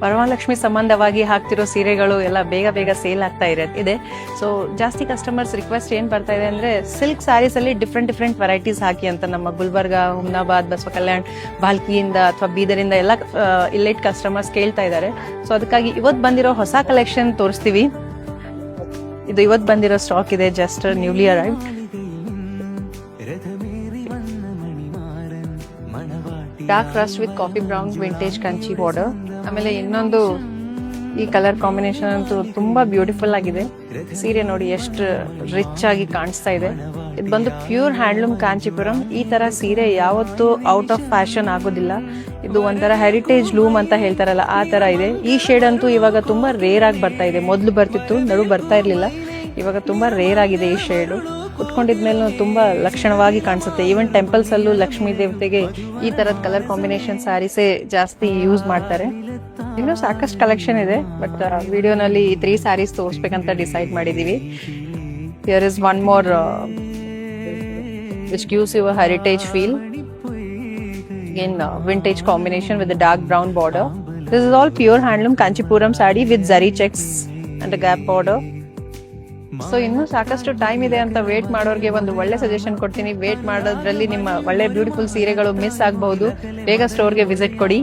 ವರಮಹಾಲಕ್ಷ್ಮಿ ಸಂಬಂಧವಾಗಿ ಹಾಕ್ತಿರೋ ಸೀರೆಗಳು ಎಲ್ಲ ಬೇಗ ಬೇಗ ಸೇಲ್ ಆಗ್ತಾ ಇದೆ. ಸೊ ಜಾಸ್ತಿ ಕಸ್ಟಮರ್ಸ್ ರಿಕ್ವೆಸ್ಟ್ ಏನ್ ಬರ್ತಾ ಇದೆ ಅಂದ್ರೆ ಸಿಲ್ಕ್ ಸ್ಯಾರೀಸ್ ಅಲ್ಲಿ ಡಿಫ್ರೆಂಟ್ ವೆರೈಟೀಸ್ ಹಾಕಿ ಅಂತ. ನಮ್ಮ ಗುಲ್ಬರ್ಗ, ಹುಮ್ನಾಬಾದ್, ಬಸವ ಕಲ್ಯಾಣ್, ಬಾಲ್ಕಿಯಿಂದ ಅಥವಾ ಬೀದರಿಂದ ಎಲ್ಲ ಇಲ್ಲೈಟ್ ಕಸ್ಟಮರ್ಸ್ ಕೇಳ್ತಾ ಇದ್ದಾರೆ. ಸೊ ಅದಕ್ಕಾಗಿ ಇವತ್ತು ಬಂದಿರೋ ಹೊಸ ಕಲೆಕ್ಷನ್ ತೋರಿಸ್ತೀವಿ. ಇದು ಇವತ್ತು ಬಂದಿರೋ ಸ್ಟಾಕ್ ಇದೆ, just newly arrived. Dark Rust with coffee brown vintage Kanchi border. ಆಮೇಲೆ ಇನ್ನೊಂದು ಈ ಕಲರ್ ಕಾಂಬಿನೇಷನ್ ಅಂತೂ ತುಂಬಾ ಬ್ಯೂಟಿಫುಲ್ ಆಗಿದೆ. ಸೀರೆ ನೋಡಿ ಎಷ್ಟು ರಿಚ್ ಆಗಿ ಕಾಣಿಸ್ತಾ ಇದೆ. ಇದು ಬಂದು ಪ್ಯೂರ್ ಹ್ಯಾಂಡ್ಲೂಮ್ ಕಾಂಚೀಪುರಂ. ಈ ತರ ಸೀರೆ ಯಾವತ್ತೂ ಔಟ್ ಆಫ್ ಫ್ಯಾಷನ್ ಆಗೋದಿಲ್ಲ. ಇದು ಒಂಥರ ಹೆರಿಟೇಜ್ ಲೂಮ್ ಅಂತ ಹೇಳ್ತಾರಲ್ಲ, ಆ ತರ ಇದೆ. ಈ ಶೇಡ್ ಅಂತೂ ಇವಾಗ ತುಂಬಾ ರೇರ್ ಆಗಿ ಬರ್ತಾ ಇದೆ. ಮೊದಲು ಬರ್ತಿತ್ತು, ನಡು ಬರ್ತಾ ಇರ್ಲಿಲ್ಲ. ಇವಾಗ ತುಂಬಾ ರೇರ್ ಆಗಿದೆ ಈ ಶೇಡು. ಕುತ್ಕೊಂಡಿದ್ಮೇಲೆ ತುಂಬಾ ಲಕ್ಷಣವಾಗಿ ಕಾಣಿಸುತ್ತೆ. ಈವನ್ ಟೆಂಪಲ್ಸ್ ಅಲ್ಲೂ ಲಕ್ಷ್ಮೀ ದೇವತೆಗೆ ಈ ತರದ ಕಲರ್ ಕಾಂಬಿನೇಷನ್ ಸ್ಯಾರೀಸೇ ಜಾಸ್ತಿ ಯೂಸ್ ಮಾಡ್ತಾರೆ. ಇನ್ನೂ ಸಾಕಷ್ಟು ಕಲೆಕ್ಷನ್ ಇದೆ, ಬಟ್ ವಿಡಿಯೋನಲ್ಲಿ 3 ಸ್ಯಾರೀಸ್ ತೋರಿಸ್ಬೇಕಂತ ಡಿಸೈಡ್ ಮಾಡಿದೀವಿ. Here is one more which gives you a heritage feel. Again, vintage combination with the dark brown border. This is all pure handloom Kanchipuram saree with zari checks and a gap border. So ಇನ್ನೂ ಸಾಕಷ್ಟು time ಇದೆ ಅಂತ wait ಮಾಡೋರಿಗೆ ಒಂದು ಒಳ್ಳೆ suggestion ಕೊಡ್ತೀನಿ. Wait ಮಾಡೋದ್ರಲ್ಲಿ ನಿಮ್ಮ ಒಳ್ಳೆ ಬ್ಯೂಟಿಫುಲ್ ಸೀರೆಗಳು ಮಿಸ್ ಆಗಬಹುದು. ಬೇಗ ಸ್ಟೋರ್ಗೆ ವಿಸಿಟ್ ಕೊಡಿ.